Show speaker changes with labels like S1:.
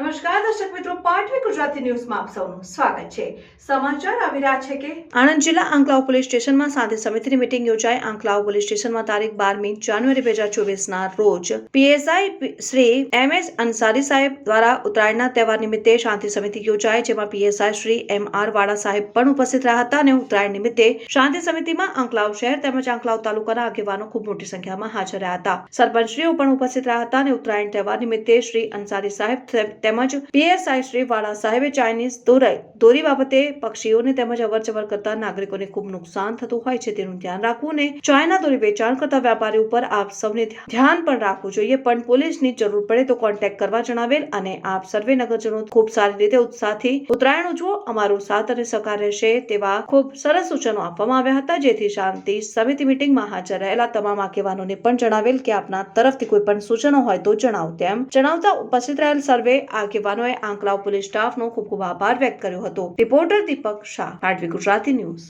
S1: નમસ્કાર દર્શક મિત્રો, પાટવી ગુજરાતી ન્યૂઝમાં આપ સૌનું સ્વાગત છે। સમાચાર આવી રહ્યા છે કે આણંદ જિલ્લા આંકલાવ પોલીસ સ્ટેશનમાં શાંતિ સમિતિની મીટિંગ યોજાઈ। આંકલાવ પોલીસ સ્ટેશનમાં તારીખ 12મી જાન્યુઆરી 2024ના રોજ પીએસઆઈ શ્રી એમએસ અંસારી સાહેબ દ્વારા ઉત્તરાયણના તહેવાર નિમિત્તે શાંતિ સમિતિ યોજાઈ, જેમાં પીએસઆઈ શ્રી એમઆર વાડા સાહેબ પણ ઉપસ્થિત રહ્યા હતા અને ઉત્તરાયણ નિમિત્તે શાંતિ સમિતિમાં આંકલાવ શહેર તેમજ આંકલાવ તાલુકાના આગેવાનો ખૂબ મોટી સંખ્યામાં હાજર રહ્યા હતા। સરપંચશ્રીઓ પણ ઉપસ્થિત રહ્યા હતા અને ઉત્તરાયણ તહેવાર નિમિત્તે શ્રી અંસારી સાહેબ તેમજ પીએસઆઈ શ્રી વાડા સાહેબે ચાઇનીઝ દોરી બાબતે પક્ષીઓને તેમજ અવરજવર કરતા નાગરિકોને ખૂબ નુકસાન થતું હોય છે તેનું ધ્યાન રાખવું અને ચાઇના દોરી વેચાણ કરતા વેપારીઓ ઉપર આપ સૌને ધ્યાન પણ રાખવું જોઈએ, પણ પોલીસની જરૂર પડે તો કોન્ટેક્ટ કરવા જણાવેલ અને આપ સર્વે નગરજનો ખૂબ સારી રીતે ઉત્સાહથી ઉત્તરાયણ ઉજવો, અમારો સાથ અને સહકાર રહેશે તેવા ખૂબ સરસ સૂચનો આપવામાં આવ્યા હતા। જેથી શાંતિ સમિતિ મીટિંગમાં હાજર રહેલા તમામ આગેવાનોને પણ જણાવેલ કે આપના તરફથી કોઈ પણ સૂચનો હોય તો જણાવો, તેમ જણાવતા ઉપસ્થિત રહેલ સર્વે આગેવાનોએ આંકલાવ પોલીસ સ્ટાફનો ખૂબ ખૂબ આભાર વ્યક્ત કર્યો હતો। રિપોર્ટર દીપક શાહ, પાટવી ગુજરાતી ન્યૂઝ।